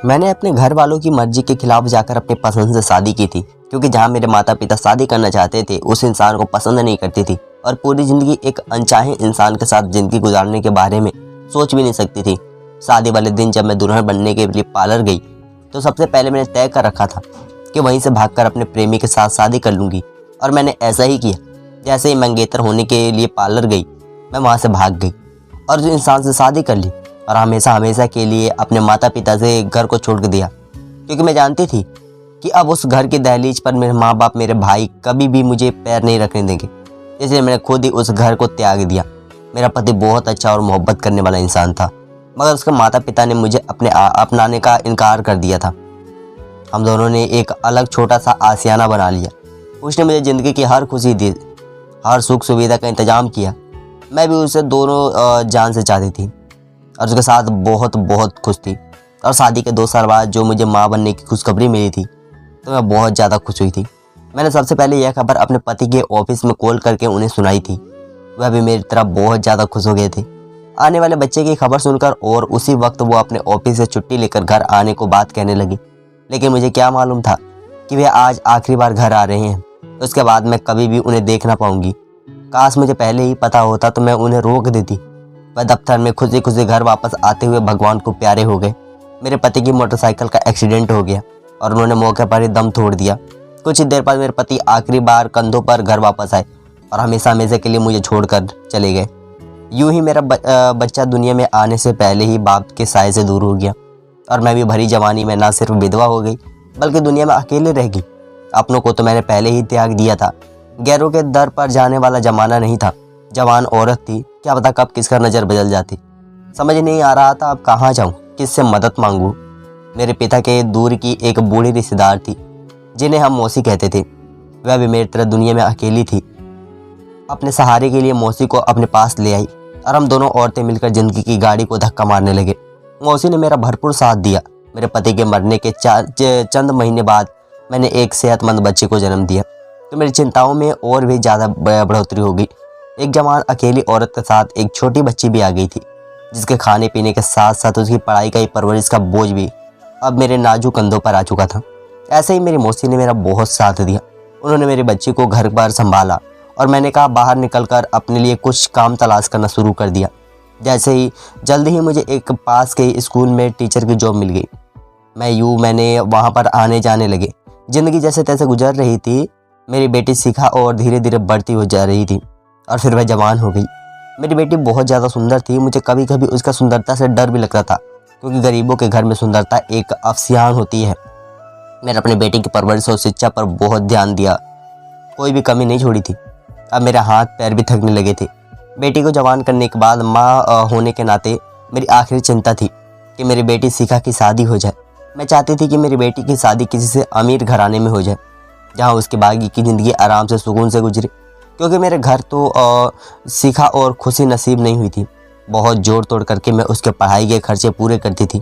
मैंने अपने घर वालों की मर्जी के खिलाफ जाकर अपनी पसंद से शादी की थी, क्योंकि जहाँ मेरे माता पिता शादी करना चाहते थे उस इंसान को पसंद नहीं करती थी और पूरी ज़िंदगी एक अनचाहे इंसान के साथ ज़िंदगी गुजारने के बारे में सोच भी नहीं सकती थी। शादी वाले दिन जब मैं दुल्हन बनने के लिए पार्लर गई तो सबसे पहले मैंने तय कर रखा था कि वहीं से भागकर अपने प्रेमी के साथ शादी कर लूँगी, और मैंने ऐसा ही किया। जैसे ही मंगेतर होने के लिए पार्लर गई, मैं वहाँ से भाग गई और उस इंसान से शादी कर ली और हमेशा हमेशा के लिए अपने माता पिता से घर को छोड़ दिया, क्योंकि मैं जानती थी कि अब उस घर की दहलीज पर मेरे माँ बाप, मेरे भाई कभी भी मुझे पैर नहीं रखने देंगे। इसलिए मैंने खुद ही उस घर को त्याग दिया। मेरा पति बहुत अच्छा और मोहब्बत करने वाला इंसान था, मगर उसके माता पिता ने मुझे अपनाने का इनकार कर दिया था। हम दोनों ने एक अलग छोटा सा आशियाना बना लिया। उसने मुझे ज़िंदगी की हर खुशी दी, हर सुख सुविधा का इंतजाम किया। मैं भी उसे दोनों जान से चाहती थी और उसके साथ बहुत बहुत खुश थी। और शादी के 2 साल बाद जो मुझे माँ बनने की खुशखबरी मिली थी तो मैं बहुत ज़्यादा खुश हुई थी। मैंने सबसे पहले यह खबर अपने पति के ऑफिस में कॉल करके उन्हें सुनाई थी। वह भी मेरी तरह बहुत ज़्यादा खुश हो गए थे आने वाले बच्चे की खबर सुनकर, और उसी वक्त वो अपने ऑफिस से छुट्टी लेकर घर आने को बात कहने लगी। लेकिन मुझे क्या मालूम था कि वे आज आखिरी बार घर आ रहे हैं। उसके बाद मैं कभी भी उन्हें देख ना पाऊंगी। काश मुझे पहले ही पता होता तो मैं उन्हें रोक देती। वह दफ्तर में खुशी खुशी घर वापस आते हुए भगवान को प्यारे हो गए। मेरे पति की मोटरसाइकिल का एक्सीडेंट हो गया और उन्होंने मौके पर ही दम तोड़ दिया। कुछ ही देर बाद मेरे पति आखिरी बार कंधों पर घर वापस आए और हमेशा हमेशा के लिए मुझे छोड़कर चले गए। यूं ही मेरा बच्चा दुनिया में आने से पहले ही बाप के साए से दूर हो गया और मैं भी भरी जवानी में ना सिर्फ विधवा हो गई बल्कि दुनिया में अकेले रह गई। अपनों को तो मैंने पहले ही त्याग दिया था। गैरों के दर पर जाने वाला जमाना नहीं था। जवान औरत थी, क्या पता कब किसका नज़र बदल जाती। समझ नहीं आ रहा था अब कहाँ जाऊँ, किससे मदद मांगूँ। मेरे पिता के दूर की एक बूढ़ी रिश्तेदार थी जिन्हें हम मौसी कहते थे। वह भी मेरी तरह दुनिया में अकेली थी। अपने सहारे के लिए मौसी को अपने पास ले आई और हम दोनों औरतें मिलकर ज़िंदगी की गाड़ी को धक्का मारने लगे। मौसी ने मेरा भरपूर साथ दिया। मेरे पति के मरने के चंद महीने बाद मैंने एक सेहतमंद बच्चे को जन्म दिया तो मेरी चिंताओं में और भी ज़्यादा बढ़ोतरी हो गई। एक जवान अकेली औरत के साथ एक छोटी बच्ची भी आ गई थी, जिसके खाने पीने के साथ साथ उसकी पढ़ाई का परवरिश का बोझ भी अब मेरे नाजुक कंधों पर आ चुका था। ऐसे ही मेरी मौसी ने मेरा बहुत साथ दिया। उन्होंने मेरी बच्ची को घर पर संभाला और मैंने कहा बाहर निकलकर अपने लिए कुछ काम तलाश करना शुरू कर दिया। जैसे ही जल्दी ही मुझे एक पास के स्कूल में टीचर की जॉब मिल गई। मैंने वहाँ पर आने जाने लगे। ज़िंदगी जैसे तैसे गुजर रही थी। मेरी बेटी सीखा और धीरे धीरे बढ़ती हो जा रही थी और फिर वह जवान हो गई। मेरी बेटी बहुत ज़्यादा सुंदर थी। मुझे कभी कभी उसका सुंदरता से डर भी लगता था, क्योंकि गरीबों के घर में सुंदरता एक अफसियान होती है। मैंने अपनी बेटी की परवरिश और शिक्षा पर बहुत ध्यान दिया, कोई भी कमी नहीं छोड़ी थी। अब मेरे हाथ पैर भी थकने लगे थे। बेटी को जवान करने के बाद माँ होने के नाते मेरी आखिरी चिंता थी कि मेरी बेटी शिखा की शादी हो जाए। मैं चाहती थी कि मेरी बेटी की शादी किसी से अमीर घराने में हो जाए, जहाँ उसकी बागी की ज़िंदगी आराम से सुकून से गुजरे, क्योंकि मेरे घर तो शिखा और खुशी नसीब नहीं हुई थी। बहुत जोड़ तोड़ करके मैं उसके पढ़ाई के खर्चे पूरे करती थी।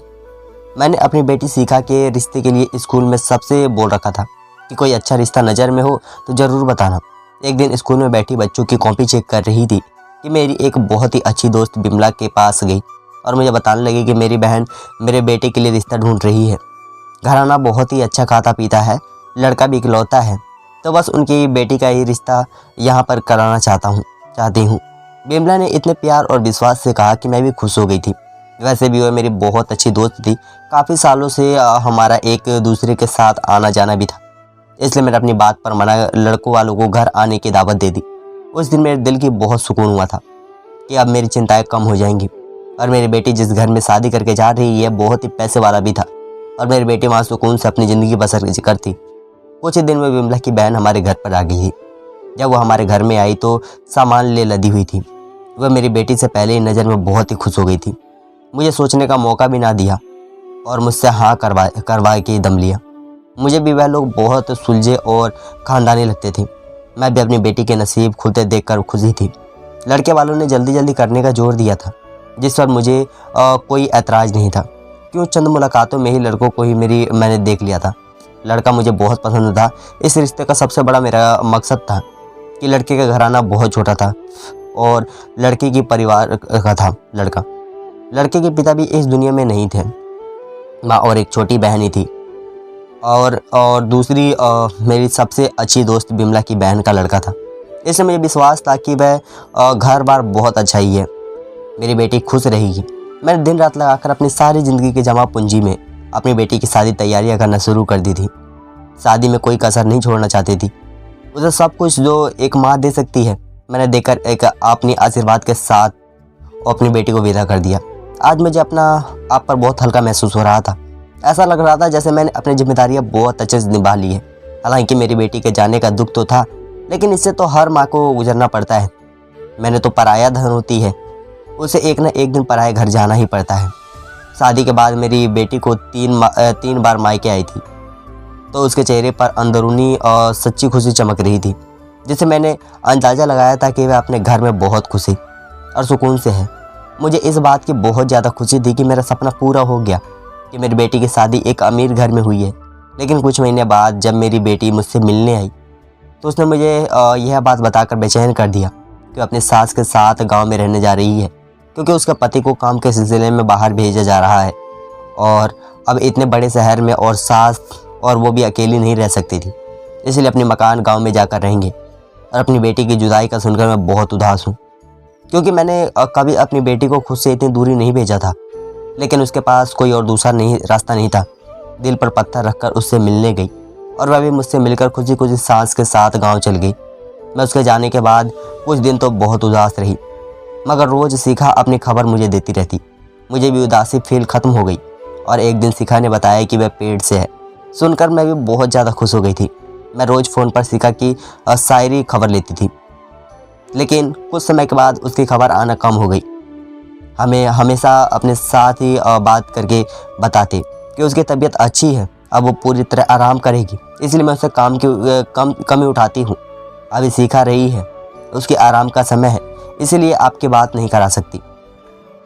मैंने अपनी बेटी शिखा के रिश्ते के लिए स्कूल में सबसे बोल रखा था कि कोई अच्छा रिश्ता नज़र में हो तो ज़रूर बताना। एक दिन स्कूल में बैठी बच्चों की कॉपी चेक कर रही थी कि मेरी एक बहुत ही अच्छी दोस्त बिमला के पास गई और मुझे बताने लगी कि मेरी बहन मेरे बेटे के लिए रिश्ता ढूंढ रही है। घराना बहुत ही अच्छा खाता पीता है, लड़का भी इकलौता है, तो बस उनकी बेटी का ही रिश्ता यहाँ पर कराना चाहती हूँ। बिमला ने इतने प्यार और विश्वास से कहा कि मैं भी खुश हो गई थी। वैसे भी वह मेरी बहुत अच्छी दोस्त थी। काफ़ी सालों से हमारा एक दूसरे के साथ आना जाना भी था, इसलिए मैंने अपनी बात पर मना लड़कों वालों को घर आने की दावत दे दी। उस दिन मेरे दिल की बहुत सुकून हुआ था कि अब मेरी चिंताएं कम हो जाएंगी। और मेरी बेटी जिस घर में शादी करके जा रही है बहुत ही पैसे वाला भी था और मेरी बेटी वहाँ सुकून से अपनी ज़िंदगी बसर करती। कुछ ही दिन में बिमला की बहन हमारे घर पर आ गई थी। जब वो हमारे घर में आई तो सामान ले लदी हुई थी। वह मेरी बेटी से पहले ही नज़र में बहुत ही खुश हो गई थी। मुझे सोचने का मौका भी ना दिया और मुझसे हाँ करवा के दम लिया। मुझे भी वह लोग बहुत सुलझे और ख़ानदानी लगते थे। मैं भी अपनी बेटी के नसीब खुलते देखकर खुशी थी। लड़के वालों ने जल्दी जल्दी करने का जोर दिया था, जिस पर मुझे कोई ऐतराज़ नहीं था, क्यों चंद मुलाकातों में ही लड़कों को ही मैंने देख लिया था। लड़का मुझे बहुत पसंद था। इस रिश्ते का सबसे बड़ा मेरा मकसद था कि लड़के का घराना बहुत छोटा था और लड़के की परिवार का था। लड़के के पिता भी इस दुनिया में नहीं थे। माँ और एक छोटी बहन ही थी। और दूसरी मेरी सबसे अच्छी दोस्त बिमला की बहन का लड़का था। इसलिए मुझे विश्वास था कि वह घर बार बहुत अच्छा ही है, मेरी बेटी खुश रहेगी। मैंने दिन रात लगाकर अपनी सारी ज़िंदगी की जमा पूंजी में अपनी बेटी की शादी तैयारियां करना शुरू कर दी थी। शादी में कोई कसर नहीं छोड़ना चाहती थी, उसे सब कुछ जो एक माँ दे सकती है मैंने देकर एक अपनी आशीर्वाद के साथ अपनी बेटी को विदा कर दिया। आज मुझे अपना आप पर बहुत हल्का महसूस हो रहा था। ऐसा लग रहा था जैसे मैंने अपनी जिम्मेदारियां बहुत अच्छे से निभा ली है। हालांकि मेरी बेटी के जाने का दुख तो था, लेकिन इससे तो हर माँ को गुजरना पड़ता है। मैंने तो पराया धन होती है, उसे एक न एक दिन पराए घर जाना ही पड़ता है। शादी के बाद मेरी बेटी को तीन बार मायके आई थी, तो उसके चेहरे पर अंदरूनी और सच्ची खुशी चमक रही थी, जिससे मैंने अंदाज़ा लगाया था कि वह अपने घर में बहुत खुशी और सुकून से है। मुझे इस बात की बहुत ज़्यादा खुशी थी कि मेरा सपना पूरा हो गया कि मेरी बेटी की शादी एक अमीर घर में हुई है। लेकिन कुछ महीने बाद जब मेरी बेटी मुझसे मिलने आई तो उसने मुझे यह बात बताकर बेचैन कर दिया कि अपनी सास के साथ गांव में रहने जा रही है, क्योंकि उसके पति को काम के सिलसिले में बाहर भेजा जा रहा है और अब इतने बड़े शहर में और सास और वो भी अकेली नहीं रह सकती थी, इसलिए अपने मकान गांव में जाकर रहेंगे। और अपनी बेटी की जुदाई का सुनकर मैं बहुत उदास हूँ, क्योंकि मैंने कभी अपनी बेटी को खुद से इतनी दूरी नहीं भेजा था। लेकिन उसके पास कोई और दूसरा रास्ता नहीं था। दिल पर पत्थर रखकर उससे मिलने गई और वह भी मुझसे मिलकर खुशी खुशी सास के साथ गांव चल गई। मैं उसके जाने के बाद कुछ दिन तो बहुत उदास रही, मगर रोज़ शिखा अपनी खबर मुझे देती रहती। मुझे भी उदासी फील ख़त्म हो गई और एक दिन शिखा ने बताया कि वह पेट से है। सुनकर मैं भी बहुत ज़्यादा खुश हो गई थी। मैं रोज़ फ़ोन पर शिखा की शायरी खबर लेती थी, लेकिन कुछ समय के बाद उसकी खबर आना कम हो गई। हमें हमेशा अपने साथ ही बात करके बताते कि उसकी तबीयत अच्छी है, अब वो पूरी तरह आराम करेगी, इसलिए मैं उसे काम की कम ही उठाती हूँ। अभी सीखा रही है, उसकी आराम का समय है, इसीलिए आपकी बात नहीं करा सकती।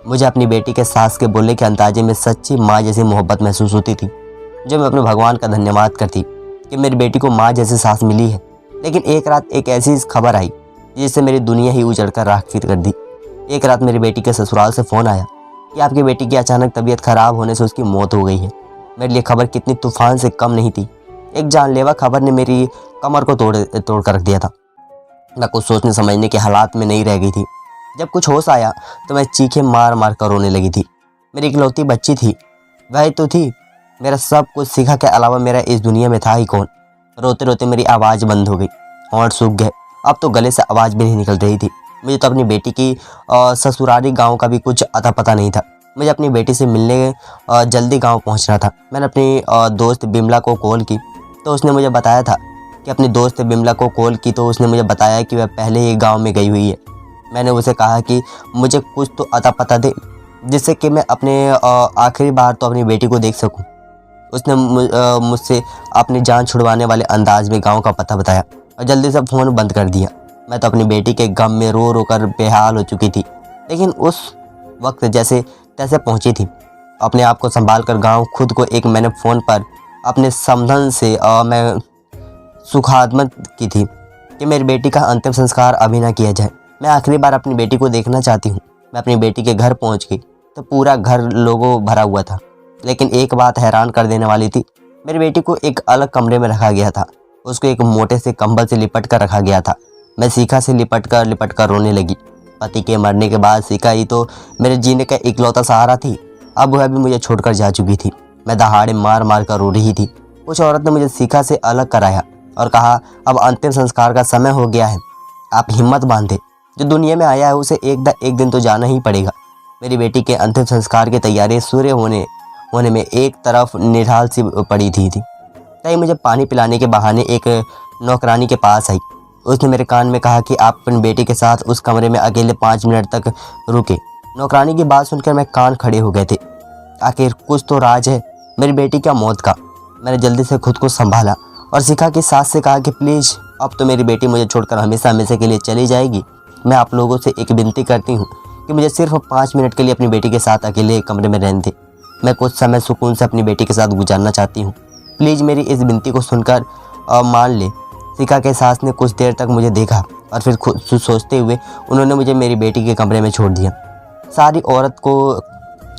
मुझे अपनी बेटी के सास के बोलने के अंदाजे में सच्ची माँ जैसी मोहब्बत महसूस होती थी, जो मैं अपने भगवान का धन्यवाद करती कि मेरी बेटी को माँ जैसी सास मिली है। लेकिन एक रात एक ऐसी खबर आई जिससे मेरी दुनिया ही उजड़ कर राख कर दी। एक रात मेरी बेटी के ससुराल से फ़ोन आया कि आपकी बेटी की अचानक तबीयत खराब होने से उसकी मौत हो गई है। मेरे लिए खबर कितनी तूफान से कम नहीं थी। एक जानलेवा खबर ने मेरी कमर को तोड़ कर रख दिया था। मैं कुछ सोचने समझने के हालात में नहीं रह गई थी। जब कुछ होश आया तो मैं चीखें मार मार कर रोने लगी थी। मेरी इकलौती बच्ची थी, वही तो थी। मेरा सब कुछ शिखा के अलावा मेरा इस दुनिया में था ही कौन। रोते रोते मेरी आवाज़ बंद हो गई, होंठ सूख गए, अब तो गले से आवाज़ भी नहीं निकल रही थी। मुझे तो अपनी बेटी की ससुराली गांव का भी कुछ अता पता नहीं था। मुझे अपनी बेटी से मिलने जल्दी गांव पहुंचना था। मैंने अपनी दोस्त बिमला को कॉल की तो उसने मुझे बताया कि वह पहले ही गांव में गई हुई है। मैंने उसे कहा कि मुझे कुछ तो अता पता दे, जिससे कि मैं अपने आखिरी बार तो अपनी बेटी को देख सकूं। उसने मुझसे अपनी जान छुड़वाने वाले अंदाज में गांव का पता बताया और जल्दी से फ़ोन बंद कर दिया। मैं तो अपनी बेटी के गम में रो रो कर बेहाल हो चुकी थी, लेकिन उस वक्त जैसे तैसे पहुंची थी। अपने आप को संभाल कर गाँव खुद को एक मैंने फ़ोन पर अपने समधन से मैं सुखात्मक की थी कि मेरी बेटी का अंतिम संस्कार अभी ना किया जाए। मैं आखिरी बार अपनी बेटी को देखना चाहती हूँ। मैं अपनी बेटी के घर पहुँच गई तो पूरा घर लोगों भरा हुआ था, लेकिन एक बात हैरान कर देने वाली थी। मेरी बेटी को एक अलग कमरे में रखा गया था। उसको एक मोटे से कंबल से लिपट कर रखा गया था। मैं शिखा से लिपट कर रोने लगी। पति के मरने के बाद शिखा ही तो मेरे जीने का इकलौता सहारा थी। अब वह भी मुझे छोड़कर जा चुकी थी। मैं दहाड़े मार मार कर रो रही थी। कुछ औरत ने मुझे शिखा से अलग कराया और कहा, अब अंतिम संस्कार का समय हो गया है, आप हिम्मत बांधे। जो दुनिया में आया है उसे एक दिन तो जाना ही पड़ेगा। मेरी बेटी के अंतिम संस्कार की तैयारी सूर्य होने में एक तरफ निढाल सी पड़ी थी। तई मुझे पानी पिलाने के बहाने एक नौकरानी के पास आई। उसने मेरे कान में कहा कि आप अपनी बेटी के साथ उस कमरे में अकेले 5 मिनट तक रुके। नौकरानी की बात सुनकर मैं कान खड़े हो गए थे। आखिर कुछ तो राज है मेरी बेटी क्या मौत का। मैंने जल्दी से खुद को संभाला और शिखा की सास से कहा कि प्लीज़ अब तो मेरी बेटी मुझे छोड़कर हमेशा हमेशा के लिए चली जाएगी। मैं आप लोगों से एक विनती करती हूँ कि मुझे सिर्फ 5 मिनट के लिए अपनी बेटी के साथ अकेले एक कमरे में रहने दें। मैं कुछ समय सुकून से अपनी बेटी के साथ गुजारना चाहती हूँ। प्लीज़ मेरी इस विनती को सुनकर मान ले। शिखा के सास ने कुछ देर तक मुझे देखा और फिर खुद सोचते हुए उन्होंने मुझे मेरी बेटी के कमरे में छोड़ दिया। सारी औरत को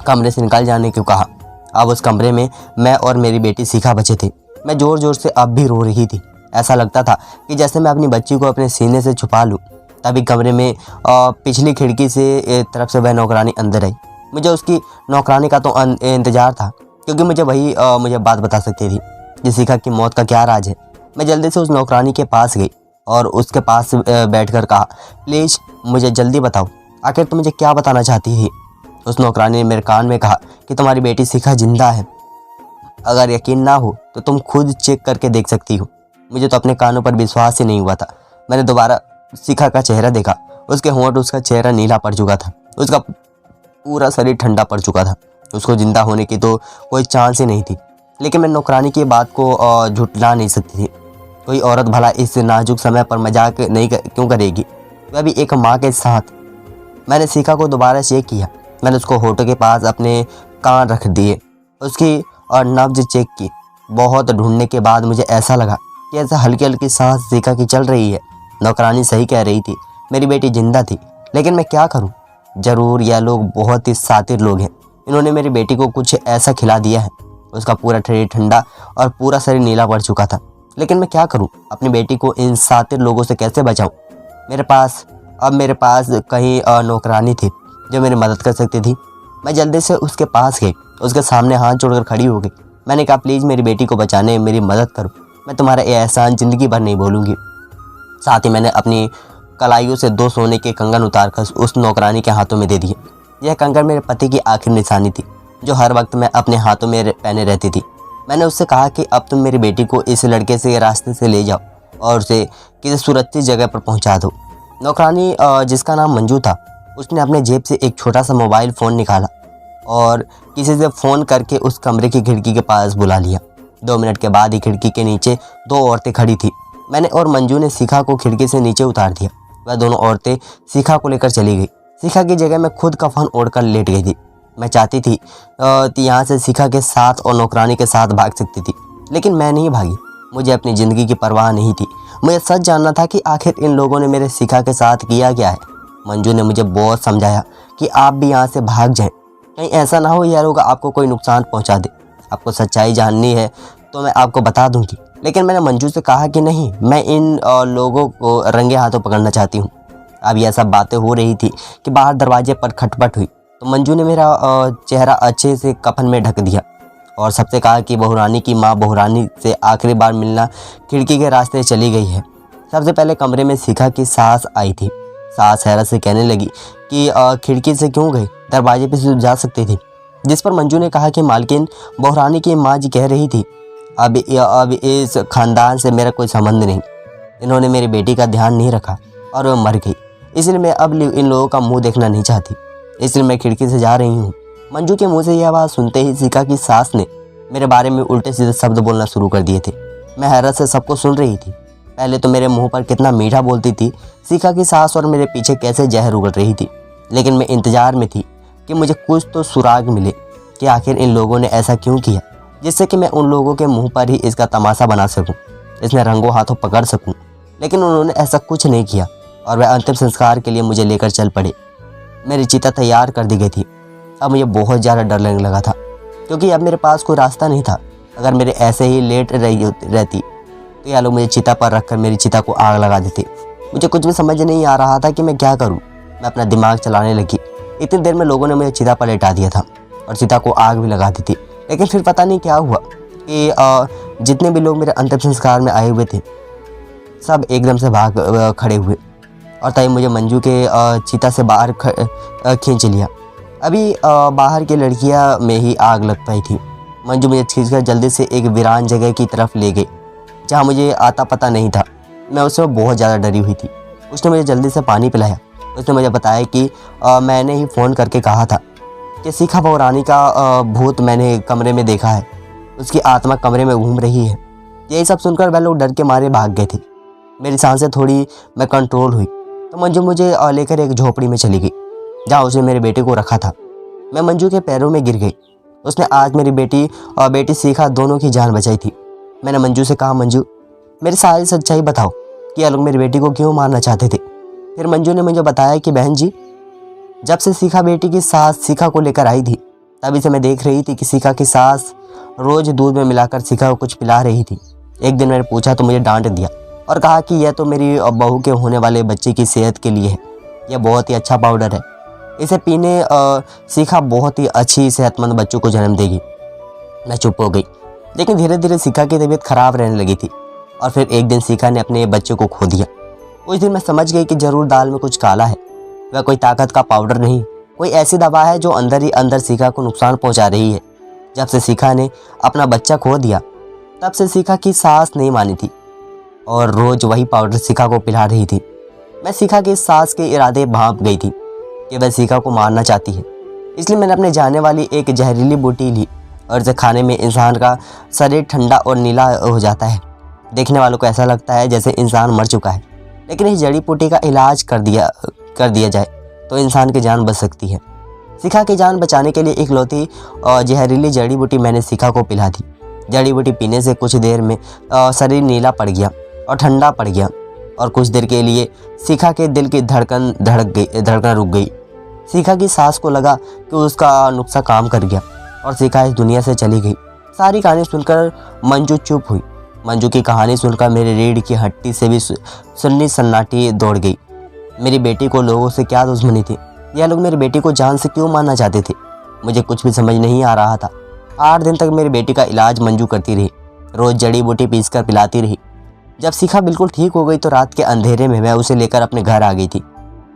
कमरे से निकल जाने को कहा अब उस कमरे में मैं और मेरी बेटी शिखा बचे थे। मैं ज़ोर ज़ोर से अब भी रो रही थी। ऐसा लगता था कि जैसे मैं अपनी बच्ची को अपने सीने से छुपा लूँ। तभी कमरे में पिछली खिड़की से तरफ से वह नौकरानी अंदर आई। मुझे उसकी नौकरानी का तो इंतज़ार था, क्योंकि मुझे बात बता सकती थी कि शिखा की मौत का क्या राज है। मैं जल्दी से उस नौकरानी के पास गई और उसके पास बैठकर कहा, प्लीज़ मुझे जल्दी बताओ, आखिर तुम मुझे क्या बताना चाहती थी। उस नौकरानी ने मेरे कान में कहा कि तुम्हारी बेटी शिखा जिंदा है। अगर यकीन ना हो तो तुम खुद चेक करके देख सकती हो। मुझे तो अपने कानों पर विश्वास ही नहीं हुआ था। मैंने दोबारा शिखा का चेहरा देखा। उसके होंठ, उसका चेहरा नीला पड़ चुका था। उसका पूरा शरीर ठंडा पड़ चुका था। उसको जिंदा होने की तो कोई चांस ही नहीं थी। लेकिन मैं नौकरानी की बात को झुठला नहीं सकती थी। कोई औरत भला इस नाजुक समय पर मजाक नहीं क्यों करेगी, वह भी एक माँ के साथ। मैंने शिखा को दोबारा चेक किया। मैंने उसको होठों के पास अपने कान रख दिए, उसकी और नब्ज चेक की। बहुत ढूंढने के बाद मुझे ऐसा लगा कि ऐसा हल्की हल्की सांस शिखा की चल रही है। नौकरानी सही कह रही थी, मेरी बेटी जिंदा थी। लेकिन मैं क्या करूं? ज़रूर यह लोग बहुत ही शातिर लोग हैं। इन्होंने मेरी बेटी को कुछ ऐसा खिला दिया है। उसका पूरा शरीर ठंडा और पूरा शरीर नीला पड़ चुका था। लेकिन मैं क्या करूं? अपनी बेटी को इन शातिर लोगों से कैसे बचाऊं? मेरे पास कहीं नौकरानी थी जो मेरी मदद कर सकती थी। मैं जल्दी से उसके पास गई, उसके सामने हाथ जोड़कर खड़ी हो गई। मैंने कहा, प्लीज़ मेरी बेटी को बचाने मेरी मदद करो। मैं तुम्हारा ये एहसान ज़िंदगी भर नहीं भूलूंगी। साथ ही मैंने अपनी कलाइयों से 2 सोने के कंगन उतारकर उस नौकरानी के हाथों में दे दिए। यह कंगन मेरे पति की आखिरी निशानी थी, जो हर वक्त मैं अपने हाथों में पहने रहती थी। मैंने उससे कहा कि अब तुम मेरी बेटी को इस लड़के से रास्ते से ले जाओ और उसे किसी सुरक्षित जगह पर पहुंचा दो। नौकरानी, जिसका नाम मंजू था, उसने अपने जेब से एक छोटा सा मोबाइल फ़ोन निकाला और किसी से फ़ोन करके उस कमरे की खिड़की के पास बुला लिया। 2 मिनट के बाद ही खिड़की के नीचे 2 औरतें खड़ी थी। मैंने और मंजू ने शिखा को खिड़की से नीचे उतार दिया। वह दोनों औरतें शिखा को लेकर चली गई। शिखा की जगह मैं खुद कफन ओढ़कर लेट गई थी। मैं चाहती थी कि यहाँ से शिखा के साथ और नौकरानी के साथ भाग सकती थी, लेकिन मैं नहीं भागी। मुझे अपनी ज़िंदगी की परवाह नहीं थी। मुझे सच जानना था कि आखिर इन लोगों ने मेरे शिखा के साथ किया क्या है। मंजू ने मुझे बहुत समझाया कि आप भी यहाँ से भाग जाएं, कहीं ऐसा ना हो यह लोग आपको कोई नुकसान पहुँचा दे। आपको सच्चाई जाननी है तो मैं आपको बता दूँगी। लेकिन मैंने मंजू से कहा कि नहीं, मैं इन लोगों को रंगे हाथों पकड़ना चाहती हूँ। अब यह सब बातें हो रही थी कि बाहर दरवाजे पर खटपट हुई, तो मंजू ने मेरा चेहरा अच्छे से कफन में ढक दिया और सबसे कहा कि बहुरानी की माँ बहुरानी से आखिरी बार मिलना खिड़की के रास्ते चली गई है। सबसे पहले कमरे में शिखा की सास आई थी। सास हैरत से कहने लगी कि खिड़की से क्यों गई, दरवाजे पे से जा सकती थी। जिस पर मंजू ने कहा कि मालकिन, बहुरानी की माँ जी कह रही थी, अब इस ख़ानदान से मेरा कोई संबंध नहीं। इन्होंने मेरी बेटी का ध्यान नहीं रखा और वह मर गई। इसलिए मैं अब इन लोगों का मुंह देखना नहीं चाहती, इसलिए मैं खिड़की से जा रही हूँ। मंजू के मुंह से यह बात सुनते ही शिखा की सास ने मेरे बारे में उल्टे सीधे शब्द बोलना शुरू कर दिए थे। मैं हैरत से सबको सुन रही थी। पहले तो मेरे मुंह पर कितना मीठा बोलती थी शिखा की सास और मेरे पीछे कैसे जहर उगल रही थी। लेकिन मैं इंतज़ार में थी कि मुझे कुछ तो सुराग मिले कि आखिर इन लोगों ने ऐसा क्यों किया, जिससे कि मैं उन लोगों के मुंह पर ही इसका तमाशा बना सकूं, इसमें रंगों हाथों पकड़ सकूं। लेकिन उन्होंने ऐसा कुछ नहीं किया और वह अंतिम संस्कार के लिए मुझे लेकर चल पड़े। मेरी चिता तैयार कर दी गई थी। अब मुझे बहुत ज़्यादा डर लगने लगा था, क्योंकि अब मेरे पास कोई रास्ता नहीं था। अगर मेरे ऐसे ही लेट रहती तो यह लोग मुझे चिता पर रखकर मेरी चिता को आग लगा देते। मुझे कुछ भी समझ नहीं आ रहा था कि मैं क्या करूं। मैं अपना दिमाग चलाने लगी। इतनी देर में लोगों ने मुझे चिता पर लेटा दिया था और चिता को आग भी लगा दी थी। लेकिन फिर पता नहीं क्या हुआ कि जितने भी लोग मेरे अंतिम संस्कार में आए हुए थे, सब एकदम से भाग खड़े हुए और तभी मुझे मंजू के चिता से बाहर खींच लिया। अभी बाहर की लड़कियां में ही आग लग पाई थी। मंजू मुझे खींचकर जल्दी से एक वीरान जगह की तरफ ले गई, जहाँ मुझे आता पता नहीं था। मैं उससे बहुत ज़्यादा डरी हुई थी। उसने मुझे जल्दी से पानी पिलाया। उसने मुझे बताया कि मैंने ही फ़ोन करके कहा था कि शिखा बहुरानी का भूत मैंने कमरे में देखा है, उसकी आत्मा कमरे में घूम रही है। यही सब सुनकर वह लोग डर के मारे भाग गए थे। मेरी सांसें थोड़ी मैं कंट्रोल हुई तो मंजू मुझे लेकर एक झोपड़ी में चली गई, जहाँ उसने मेरे बेटे को रखा था। मैं मंजू के पैरों में गिर गई। उसने आज मेरी बेटी और बेटी शिखा दोनों की जान बचाई थी। मैंने मंजू से कहा, मंजू मेरी सारी सच्चाई बताओ कि ये लोग मेरी बेटी को क्यों मारना चाहते थे। फिर मंजू ने मुझे बताया कि बहन जी, जब से शिखा बेटी की सास शिखा को लेकर आई थी, तभी से मैं देख रही थी कि शिखा की सास रोज़ दूध में मिलाकर शिखा को कुछ पिला रही थी। एक दिन मैंने पूछा तो मुझे डांट दिया और कहा कि यह तो मेरी बहू के होने वाले बच्चे की सेहत के लिए है, यह बहुत ही अच्छा पाउडर है, इसे पीने शिखा बहुत ही अच्छी सेहतमंद बच्चों को जन्म देगी। मैं चुप हो गई, लेकिन धीरे धीरे शिखा की तबीयत खराब रहने लगी थी और फिर एक दिन शिखा ने अपने बच्चे को खो दिया। उस दिन मैं समझ गई कि जरूर दाल में कुछ काला है। वह कोई ताकत का पाउडर नहीं, कोई ऐसी दवा है जो अंदर ही अंदर शिखा को नुकसान पहुंचा रही है। जब से शिखा ने अपना बच्चा खो दिया तब से शिखा की सास नहीं मानी थी और रोज़ वही पाउडर शिखा को पिला रही थी। मैं शिखा की सास के इरादे भांप गई थी कि वह शिखा को मारना चाहती है, इसलिए मैंने अपने जाने वाली एक जहरीली बूटी ली और इसे खाने में इंसान का शरीर ठंडा और नीला हो जाता है। देखने वालों को ऐसा लगता है जैसे इंसान मर चुका है, लेकिन इस जड़ी बूटी का इलाज कर दिया जाए तो इंसान की जान बच सकती है। शिखा की जान बचाने के लिए इकलौती जहरीली जड़ी बूटी मैंने शिखा को पिला दी। जड़ी बूटी पीने से कुछ देर में शरीर नीला पड़ गया और ठंडा पड़ गया और कुछ देर के लिए शिखा के दिल की धड़कन रुक गई। शिखा की सास को लगा कि उसका नुस्खा काम कर गया और शिखा इस दुनिया से चली गई। सारी कहानी सुनकर मंजू चुप हुई। मंजू की कहानी सुनकर मेरी रीढ़ की हड्डी से भी सुन्नी सन्नाटी दौड़ गई। मेरी बेटी को लोगों से क्या दुश्मनी थी? यह लोग मेरी बेटी को जान से क्यों मारना चाहते थे? मुझे कुछ भी समझ नहीं आ रहा था। 8 दिन तक मेरी बेटी का इलाज मंजू करती रही, रोज़ जड़ी बूटी पीसकर पिलाती रही। जब शिखा बिल्कुल ठीक हो गई तो रात के अंधेरे में मैं उसे लेकर अपने घर आ गई थी।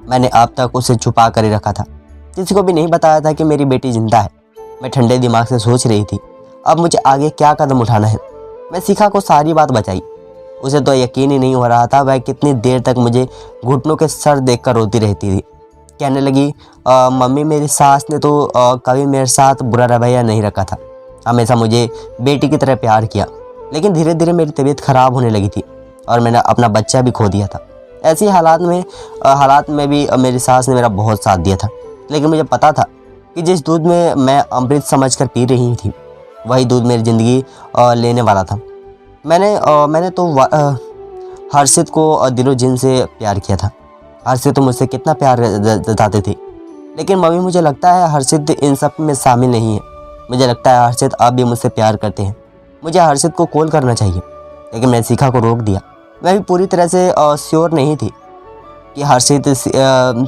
मैंने अब तक उसे छुपा कर ही रखा था, किसी को भी नहीं बताया था कि मेरी बेटी जिंदा है। मैं ठंडे दिमाग से सोच रही थी अब मुझे आगे क्या कदम उठाना है। मैं शिखा को सारी बात बताई। उसे तो यकीन ही नहीं हो रहा था वह कितनी देर तक मुझे घुटनों के सर देखकर रोती रहती थी। कहने लगी, मम्मी मेरी सास ने तो कभी मेरे साथ बुरा रवैया नहीं रखा था, हमेशा मुझे बेटी की तरह प्यार किया। लेकिन धीरे धीरे मेरी तबीयत ख़राब होने लगी थी और मैंने अपना बच्चा भी खो दिया था। ऐसी हालात में भी मेरी सास ने मेरा बहुत साथ दिया था। लेकिन मुझे पता था कि जिस दूध में मैं अमृत समझकर पी रही थी वही दूध मेरी ज़िंदगी लेने वाला था। मैंने तो हर्षित को दिलो जिन से प्यार किया था। हर्षित तो मुझसे कितना प्यार जताते थे, लेकिन मम्मी मुझे लगता है हर्षित इन सब में शामिल नहीं है। मुझे लगता है हर्षित अब भी मुझसे प्यार करते हैं। मुझे हर्षित को कॉल करना चाहिए, लेकिन मैं शिखा को रोक दिया। मैं भी पूरी तरह से श्योर नहीं थी कि हर्षित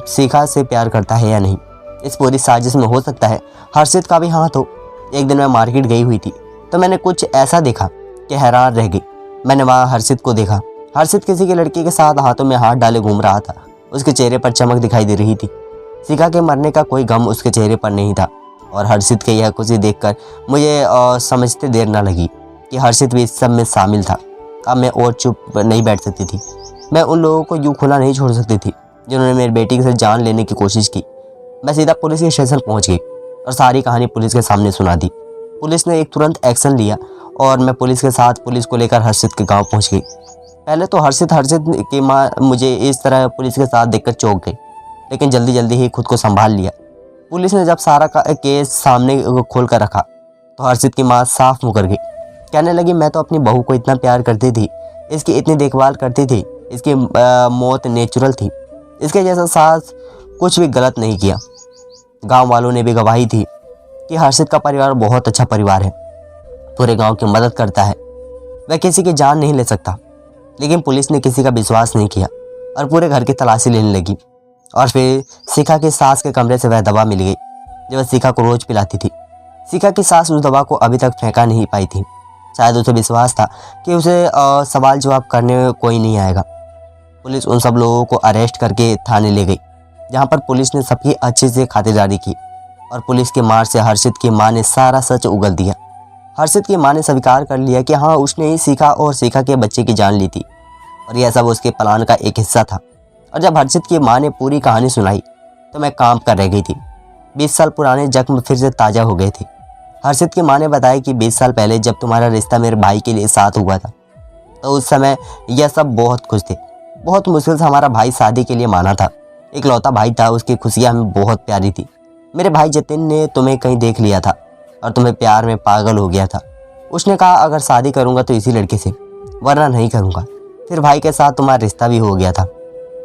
शिखा से प्यार करता है या नहीं। इस पूरी साजिश में हो सकता है हर्षित का भी हाथ हो। एक दिन मैं मार्केट गई हुई थी तो मैंने कुछ ऐसा देखा कि हैरान रह गई। मैंने वहाँ हर्षित को देखा। हर्षित किसी की लड़की के साथ हाथों में हाथ डाले घूम रहा था। उसके चेहरे पर चमक दिखाई दे रही थी। शिखा के मरने का कोई गम उसके चेहरे पर नहीं था और हर्षित के यह खुशी देखकर मुझे समझते देर ना लगी कि हर्षित भी इस सब में शामिल था। अब मैं और चुप नहीं बैठ सकती थी। मैं उन लोगों को यूँ खुला नहीं छोड़ सकती थी जिन्होंने मेरी बेटी से जान लेने की कोशिश की। मैं सीधा पुलिस के स्टेशन पहुँच गई और सारी कहानी पुलिस के सामने सुना दी। पुलिस ने एक तुरंत एक्शन लिया और मैं पुलिस के साथ पुलिस को लेकर हर्षित के गांव पहुंच गई। पहले तो हर्षित की माँ मुझे इस तरह पुलिस के साथ देखकर चौंक गई, लेकिन जल्दी जल्दी ही खुद को संभाल लिया। पुलिस ने जब सारा केस सामने खोल कर रखा तो हर्षित की माँ साफ मुकर गई। कहने लगी, मैं तो अपनी बहू को इतना प्यार करती थी, इसकी इतनी देखभाल करती थी, इसकी मौत नेचुरल थी, इसके जैसा सास कुछ भी गलत नहीं किया। गांव वालों ने भी गवाही थी कि हर्षित का परिवार बहुत अच्छा परिवार है, पूरे गांव की मदद करता है, वह किसी की जान नहीं ले सकता। लेकिन पुलिस ने किसी का विश्वास नहीं किया और पूरे घर की तलाशी लेने लगी। और फिर शिखा की सास के कमरे से वह दवा मिल गई जो वह शिखा को रोज़ पिलाती थी। शिखा की सास उस दवा को अभी तक फेंका नहीं पाई थी। शायद उसे विश्वास था कि उसे सवाल जवाब करने में कोई नहीं आएगा। पुलिस उन सब लोगों को अरेस्ट करके थाने ले गई, जहाँ पर पुलिस ने सबकी अच्छे से खातिरदारी की और पुलिस के मार से हर्षित की माँ ने सारा सच उगल दिया। हर्षित की माँ ने स्वीकार कर लिया कि हाँ, उसने ही शिखा और शिखा के बच्चे की जान ली थी और यह सब उसके प्लान का एक हिस्सा था। और जब हर्षित की माँ ने पूरी कहानी सुनाई तो मैं कांप कर रह गई थी। 20 साल पुराने जख्म फिर से ताज़ा हो गए थे। हर्षित की माँ ने बताया कि 20 साल पहले जब तुम्हारा रिश्ता मेरे भाई के लिए साथ हुआ था तो उस समय यह सब बहुत खुश थे। बहुत मुश्किल से हमारा भाई शादी के लिए माना था। इकलौता भाई था, उसकी खुशियाँ हमें बहुत प्यारी थी। मेरे भाई जतिन ने तुम्हें कहीं देख लिया था और तुम्हें प्यार में पागल हो गया था। उसने कहा अगर शादी करूँगा तो इसी लड़के से, वरना नहीं करूँगा। फिर भाई के साथ तुम्हारा रिश्ता भी हो गया था।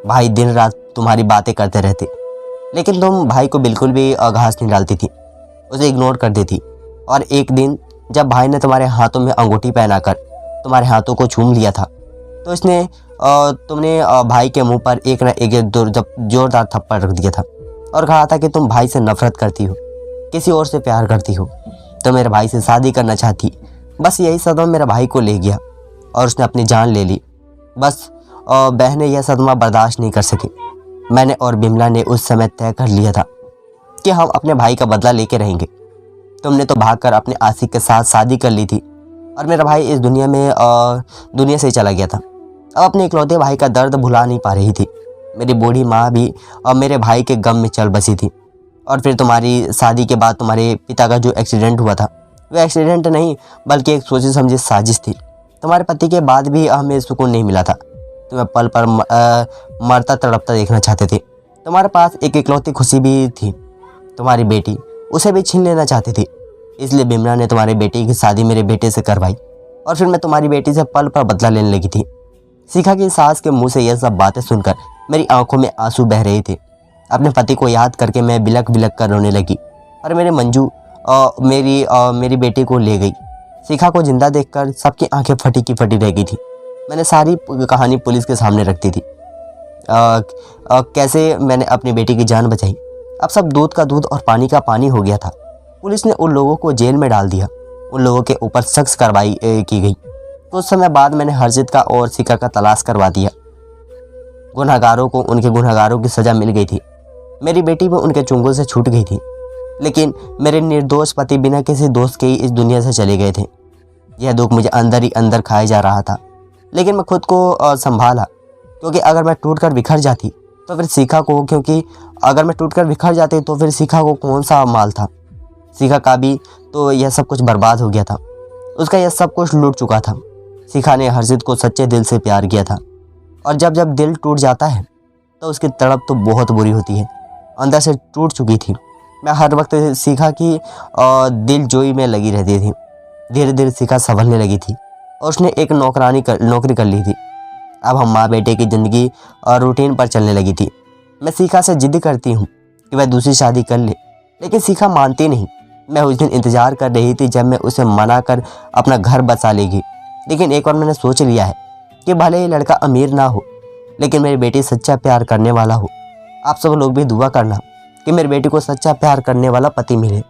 भाई दिन रात तुम्हारी बातें करते रहते, लेकिन तुम भाई को बिल्कुल भी घास नहीं डालती थी। उसे इग्नोर कर देती। और एक दिन जब भाई ने तुम्हारे हाथों में अंगूठी पहनाकर तुम्हारे हाथों को छूम लिया था, तो इसने तुमने भाई के मुंह पर एक न एक जोरदार थप्पड़ रख दिया था और कहा था कि तुम भाई से नफरत करती हो, किसी और से प्यार करती हो, तो मेरे भाई से शादी करना चाहती। बस यही सदमा मेरे भाई को ले गया और उसने अपनी जान ले ली। बस बहनें यह सदमा बर्दाश्त नहीं कर सकी। मैंने और बिमला ने उस समय तय कर लिया था कि हम अपने भाई का बदला लेके रहेंगे। तुमने तो भागकर अपने आशिक के साथ शादी कर ली थी और मेरा भाई इस दुनिया से चला गया था। अब अपने इकलौते भाई का दर्द भुला नहीं पा रही थी। मेरी बूढ़ी माँ भी मेरे भाई के गम में चल बसी थी। और फिर तुम्हारी शादी के बाद तुम्हारे पिता का जो एक्सीडेंट हुआ था, वह एक्सीडेंट नहीं बल्कि एक सोची समझी साजिश थी। तुम्हारे पति के बाद भी हमें सुकून नहीं मिला था। तुम्हें पल पर मरता तड़पता देखना चाहते थे। तुम्हारे पास एक इकलौती खुशी भी थी, तुम्हारी बेटी, उसे भी छीन लेना चाहती थी। इसलिए बिमला ने तुम्हारी बेटी की शादी मेरे बेटे से करवाई और फिर मैं तुम्हारी बेटी से पल पर बदला लेने लगी थी। शिखा की सास के मुंह से यह सब बातें सुनकर मेरी आंखों में आंसू बह रहे थे। अपने पति को याद करके मैं बिलक बिलक कर रोने लगी और मेरे मंजू मेरी बेटी को ले गई। शिखा को जिंदा देखकर सबकी आंखें फटी की फटी रह गई थी। मैंने सारी कहानी पुलिस के सामने रख दी थी। कैसे मैंने अपनी बेटी की जान बचाई। अब सब दूध का दूध और पानी का पानी हो गया था। पुलिस ने उन लोगों को जेल में डाल दिया। उन लोगों के ऊपर सख्त कार्रवाई की गई। कुछ समय बाद मैंने हर्षित का और शिखा का तलाश करवा दिया। गुनहगारों को उनके गुनहगारों की सज़ा मिल गई थी। मेरी बेटी भी उनके चुंगल से छूट गई थी। लेकिन मेरे निर्दोष पति बिना किसी दोस्त के ही इस दुनिया से चले गए थे। यह दुख मुझे अंदर ही अंदर खाए जा रहा था। लेकिन मैं खुद को संभाला, क्योंकि अगर मैं टूट कर बिखर जाती तो फिर शिखा को कौन सा माल था। शिखा का भी तो यह सब कुछ बर्बाद हो गया था। उसका यह सब कुछ लूट चुका था। शिखा ने हर्षित को सच्चे दिल से प्यार किया था और जब दिल टूट जाता है तो उसकी तड़प तो बहुत बुरी होती है। अंदर से टूट चुकी थी। मैं हर वक्त शिखा की दिल जोई में लगी रहती थी। धीरे धीरे शिखा संभलने लगी थी और उसने एक नौकरी कर ली थी। अब हम माँ बेटे की ज़िंदगी और रूटीन पर चलने लगी थी। मैं शिखा से जिद करती हूँ कि वह दूसरी शादी कर ले, लेकिन शिखा मानती नहीं। मैं उस दिन इंतज़ार कर रही थी जब मैं उसे मना कर अपना घर बसा लेगी। लेकिन एक बार मैंने सोच लिया है कि भले ही लड़का अमीर ना हो, लेकिन मेरी बेटी सच्चा प्यार करने वाला हो। आप सब लोग भी दुआ करना कि मेरी बेटी को सच्चा प्यार करने वाला पति मिले।